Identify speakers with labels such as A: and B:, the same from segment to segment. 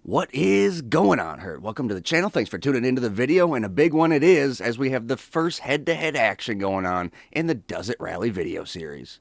A: What is going on, Herd? Welcome to the channel. Thanks for tuning into the video, and a big one it is, as we have the first head-to-head action going on in the Does It Rally video series.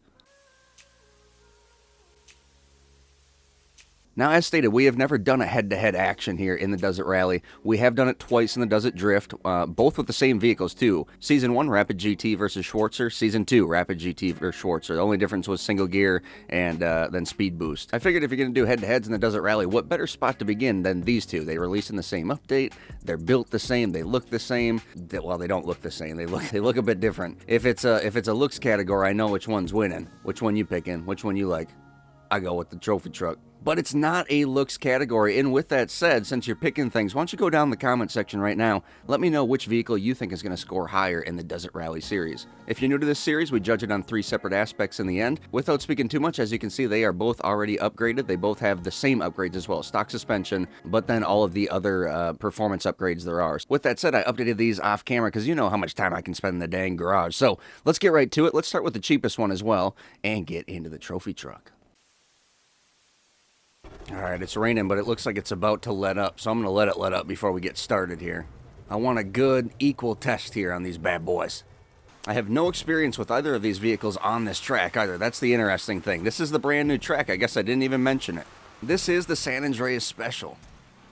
A: Now, as stated, we have never done a head-to-head action here in the Does It Rally. We have done it twice in the Does It Drift, both with the same vehicles, too. Season 1, Rapid GT versus Schwarzer. Season 2, Rapid GT versus Schwarzer. The only difference was single gear and then speed boost. I figured if you're going to do head-to-heads in the Does It Rally, what better spot to begin than these two? They release in the same update. They're built the same. They look the same. Well, they don't look the same. They look a bit different. If it's a looks category, I know which one's winning. Which one you picking? Which one you like? I go with the trophy truck. But it's not a looks category, and with that said, since you're picking things, why don't you go down in the comment section right now, let me know which vehicle you think is going to score higher in the Does It Rally series. If you're new to this series, we judge it on 3 separate aspects in the end. Without speaking too much, as you can see, they are both already upgraded. They both have the same upgrades as well, stock suspension, but then all of the other performance upgrades there are. With that said, I updated these off camera because you know how much time I can spend in the dang garage. So let's get right to it. Let's start with the cheapest one as well and get into the trophy truck. Alright, it's raining, but it looks like it's about to let up, so I'm going to let up before we get started here. I want a good, equal test here on these bad boys. I have no experience with either of these vehicles on this track either. That's the interesting thing. This is the brand new track. I guess I didn't even mention it. This is the San Andreas Special.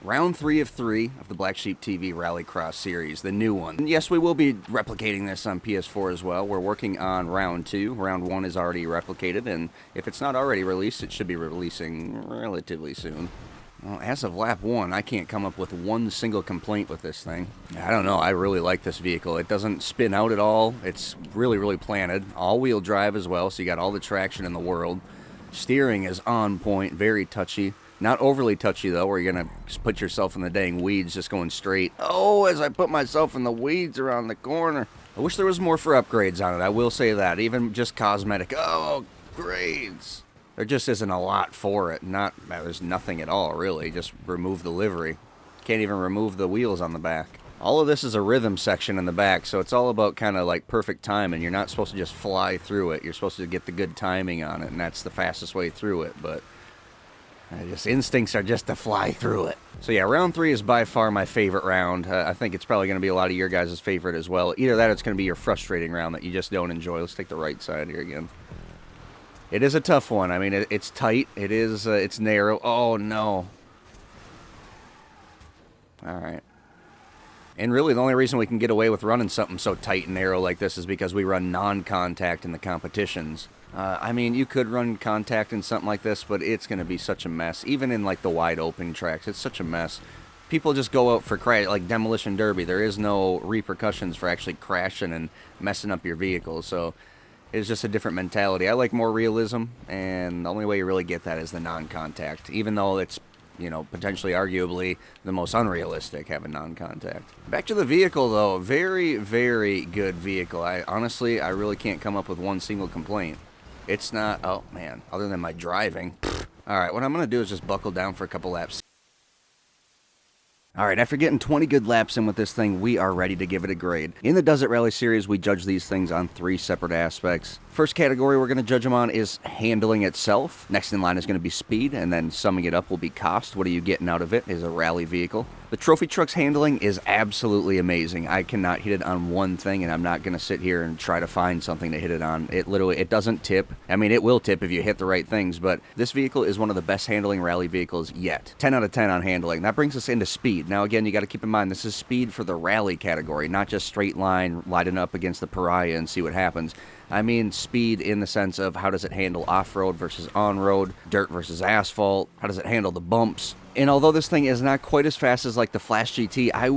A: Round 3 of 3 of the Black Sheep TV Rallycross series, the new one. And yes, we will be replicating this on PS4 as well. We're working on Round 2. Round 1 is already replicated, and if it's not already released, it should be releasing relatively soon. Well, as of lap 1, I can't come up with one single complaint with this thing. I don't know, I really like this vehicle. It doesn't spin out at all. It's really planted. All-wheel drive as well, so you got all the traction in the world. Steering is on point, very touchy. Not overly touchy, though, where you're going to put yourself in the dang weeds just going straight. Oh, as I put myself in the weeds around the corner. I wish there was more for upgrades on it, I will say that. Even just cosmetic. Oh, grades. There just isn't a lot for it. There's nothing at all, really. Just remove the livery. Can't even remove the wheels on the back. All of this is a rhythm section in the back, so it's all about kind of like perfect timing. You're not supposed to just fly through it. You're supposed to get the good timing on it, and that's the fastest way through it, but instincts are just to fly through it. So yeah, round 3 is by far my favorite round. I think it's probably going to be a lot of your guys' favorite as well. Either that or it's going to be your frustrating round that you just don't enjoy. Let's take the right side here again. It is a tough one. I mean, it's tight. It's narrow. Oh, no. All right. And really, the only reason we can get away with running something so tight and narrow like this is because we run non-contact in the competitions. I mean, you could run contact in something like this, but it's going to be such a mess. Even in, like, the wide open tracks, it's such a mess. People just go out for crash, like Demolition Derby. There is no repercussions for actually crashing and messing up your vehicle, so it's just a different mentality. I like more realism, and the only way you really get that is the non-contact, even though it's, you know, potentially arguably the most unrealistic, having non-contact. Back to the vehicle, though. Very good vehicle. I really can't come up with one single complaint. It's not, oh man, other than my driving. Alright, what I'm going to do is just buckle down for a couple laps. Alright, after getting 20 good laps in with this thing, we are ready to give it a grade. In the Does It Rally series, we judge these things on 3 separate aspects. First category we're going to judge them on is handling itself. Next in line is going to be speed, and then summing it up will be cost. What are you getting out of it as a rally vehicle? The trophy truck's handling is absolutely amazing. I cannot hit it on one thing, and I'm not going to sit here and try to find something to hit it on. It doesn't tip. I mean, it will tip if you hit the right things, but this vehicle is one of the best handling rally vehicles yet. 10 out of 10 on handling. That brings us into speed. Now, again, you got to keep in mind, this is speed for the rally category, not just straight line, lighting up against the pariah and see what happens. I mean speed in the sense of how does it handle off-road versus on-road, dirt versus asphalt, how does it handle the bumps. And although this thing is not quite as fast as like the Flash GT, I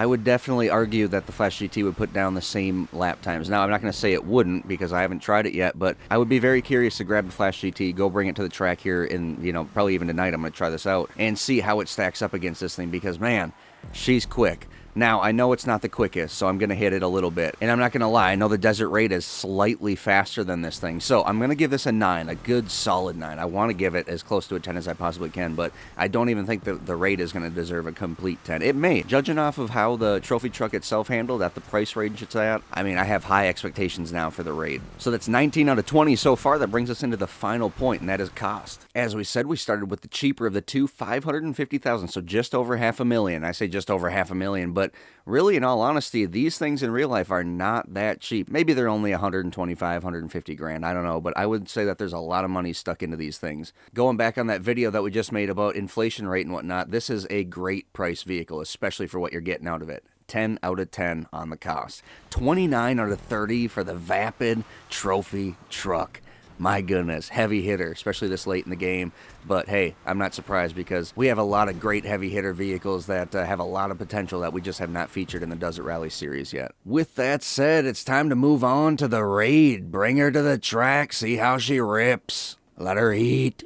A: would definitely argue that the Flash GT would put down the same lap times. Now, I'm not going to say it wouldn't because I haven't tried it yet, but I would be very curious to grab the Flash GT, go bring it to the track here, and, you know, probably even tonight I'm going to try this out and see how it stacks up against this thing because, man, she's quick. Now, I know it's not the quickest, so I'm going to hit it a little bit. And I'm not going to lie, I know the Desert Raid is slightly faster than this thing. So I'm going to give this a 9, a good solid 9. I want to give it as close to a 10 as I possibly can, but I don't even think that the Raid is going to deserve a complete 10. It may. Judging off of how the trophy truck itself handled at the price range it's at, I mean, I have high expectations now for the Raid. So that's 19 out of 20 so far. That brings us into the final point, and that is cost. As we said, we started with the cheaper of the two, $550,000, so just over $500,000. I say just over $500,000, but really, in all honesty, these things in real life are not that cheap. Maybe they're only 125, 150 grand. I don't know, but I would say that there's a lot of money stuck into these things. Going back on that video that we just made about inflation rate and whatnot, this is a great price vehicle, especially for what you're getting out of it. 10 out of 10 on the cost. 29 out of 30 for the Vapid Trophy Truck. My goodness, heavy hitter, especially this late in the game. But hey, I'm not surprised because we have a lot of great heavy hitter vehicles that have a lot of potential that we just have not featured in the Desert Rally series yet. With that said, it's time to move on to the Raid. Bring her to the track, see how she rips. Let her eat.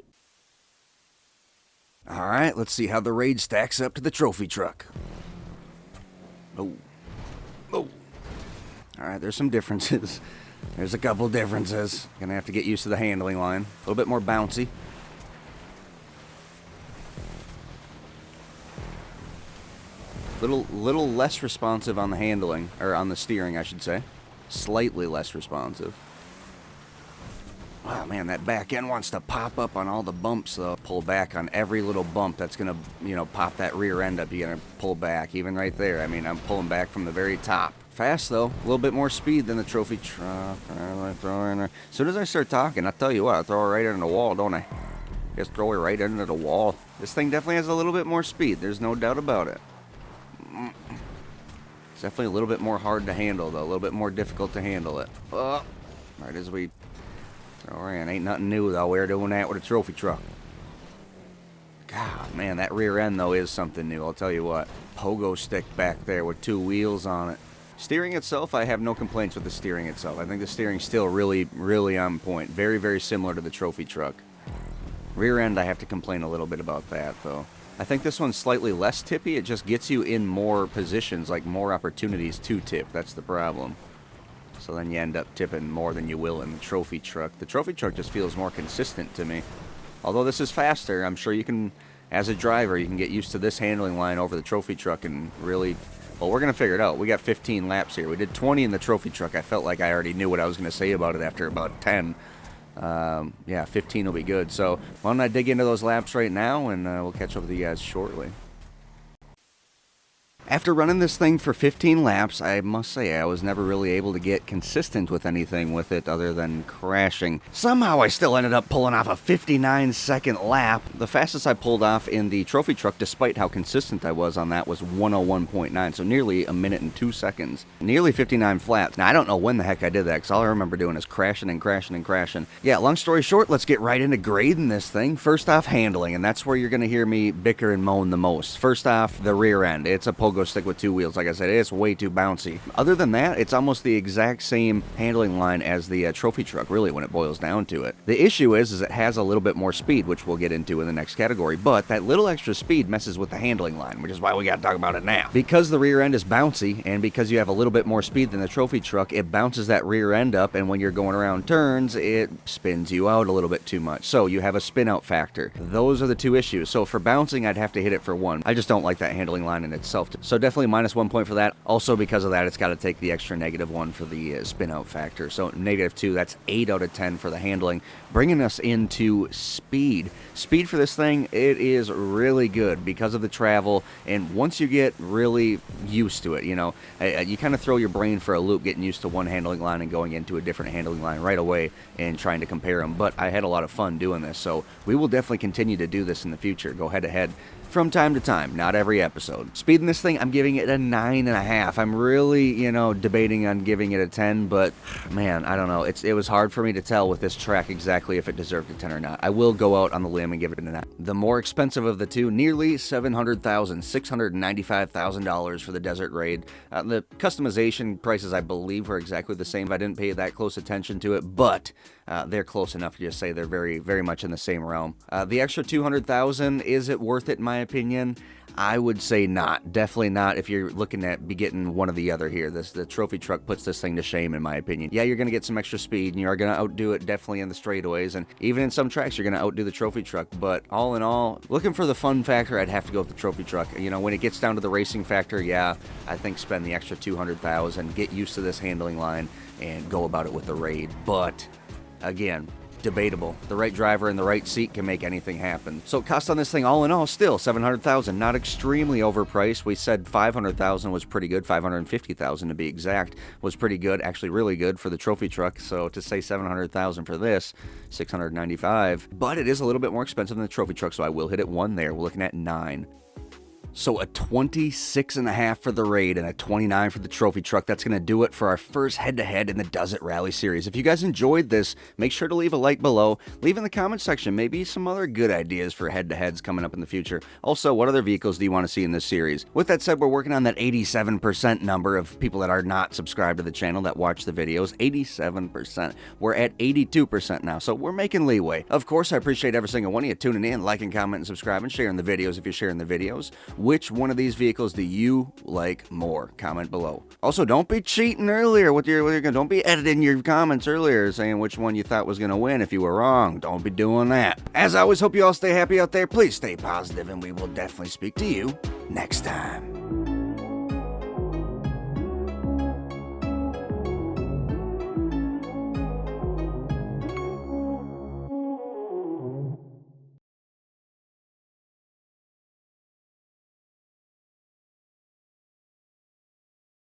A: All right, let's see how the Raid stacks up to the trophy truck. Oh. Oh. All right, there's some differences. There's a couple differences. Gonna have to get used to the handling line. A little bit more bouncy. Little less responsive on the handling, or on the steering, I should say. Slightly less responsive. Oh man, that back end wants to pop up on all the bumps though. Pull back on every little bump that's gonna, pop that rear end up. You're gonna pull back, even right there. I mean, I'm pulling back from the very top. Fast though, a little bit more speed than the trophy truck. I throw her in there. As soon as I start talking, I'll tell you what, I throw her right into the wall, don't I? Just throw her right into the wall. This thing definitely has a little bit more speed. There's no doubt about it. It's definitely a little bit more hard to handle though. A little bit more difficult to handle it. Right as we throw her in. Ain't nothing new though. We're doing that with a trophy truck. God, man, that rear end though is something new. I'll tell you what. Pogo stick back there with 2 wheels on it. Steering itself, I have no complaints with the steering itself. I think the steering's still really, really on point. Very, very similar to the trophy truck. Rear end, I have to complain a little bit about that, though. I think this one's slightly less tippy. It just gets you in more positions, like more opportunities to tip. That's the problem. So then you end up tipping more than you will in the trophy truck. The trophy truck just feels more consistent to me. Although this is faster, I'm sure you can, as a driver, you can get used to this handling line over the trophy truck and really... Well, we're going to figure it out. We got 15 laps here. We did 20 in the trophy truck. I felt like I already knew what I was going to say about it after about 10. Yeah, 15 will be good. So why don't I dig into those laps right now, and we'll catch up with you guys shortly. After running this thing for 15 laps, I must say I was never really able to get consistent with anything with it other than crashing. Somehow I still ended up pulling off a 59-second lap. The fastest I pulled off in the trophy truck, despite how consistent I was on that, was 101.9, so nearly a minute and 2 seconds. Nearly 59 flaps. Now, I don't know when the heck I did that, because all I remember doing is crashing and crashing and crashing. Yeah, long story short, let's get right into grading this thing. First off, handling, and that's where you're going to hear me bicker and moan the most. First off, the rear end. It's a pogo stick with 2 wheels. Like I said, it's way too bouncy. Other than that, it's almost the exact same handling line as the trophy truck, really, when it boils down to it. The issue is it has a little bit more speed, which we'll get into in the next category, but that little extra speed messes with the handling line, which is why we got to talk about it now. Because the rear end is bouncy, and because you have a little bit more speed than the trophy truck, it bounces that rear end up, and when you're going around turns, it spins you out a little bit too much. So you have a spin out factor. Those are the 2 issues. So for bouncing, I'd have to hit it for 1. I just don't like that handling line in itself. So definitely minus 1 point for that. Also, because of that, it's got to take the extra -1 for the spin out factor. So -2, that's 8 out of 10 for the handling. Bringing us into speed. Speed for this thing, it is really good because of the travel. And once you get really used to it, you kind of throw your brain for a loop getting used to one handling line and going into a different handling line right away and trying to compare them. But I had a lot of fun doing this, so we will definitely continue to do this in the future. Go head to head from time to time, not every episode. Speed in this thing, I'm giving it a 9.5. I'm really, debating on giving it a 10, but man, I don't know. It was hard for me to tell with this track exactly if it deserved a 10 or not. I will go out on the limb and give it a 9. The more expensive of the two, nearly $700,000, $695,000 for the Desert Raid. The customization prices, I believe, were exactly the same. I didn't pay that close attention to it, but they're close enough to just say they're very, very much in the same realm. The extra $200,000, is it worth it in my opinion? I would say not. Definitely not if you're looking at be getting one or the other here. The trophy truck puts this thing to shame in my opinion. Yeah, you're going to get some extra speed and you are going to outdo it definitely in the straightaways, and even in some tracks you're going to outdo the trophy truck, but all in all, looking for the fun factor, I'd have to go with the trophy truck. You know, when it gets down to the racing factor, yeah, I think spend the extra $200,000, get used to this handling line, and go about it with the Raid. But again, debatable. The right driver in the right seat can make anything happen. So cost on this thing all in all still $700,000, not extremely overpriced. We said $500,000 was pretty good, $550,000 to be exact was pretty good, actually really good for the trophy truck. So to say $700,000 for this, $695, but it is a little bit more expensive than the trophy truck, so I will hit it 1 there. We're looking at 9. So a 26.5 for the Raid and a 29 for the trophy truck. That's going to do it for our first head-to-head in the Does It Rally series. If you guys enjoyed this, make sure to leave a like below. Leave in the comment section maybe some other good ideas for head-to-heads coming up in the future. Also, what other vehicles do you want to see in this series? With that said, we're working on that 87% number of people that are not subscribed to the channel that watch the videos. 87%. We're at 82% now, so we're making leeway. Of course, I appreciate every single one of you tuning in, liking, commenting, subscribing, sharing the videos if you're sharing the videos. Which one of these vehicles do you like more? Comment below. Also, don't be cheating earlier with your don't be editing your comments earlier saying which one you thought was going to win if you were wrong. Don't be doing that. As I always, hope you all stay happy out there. Please stay positive, and we will definitely speak to you next time.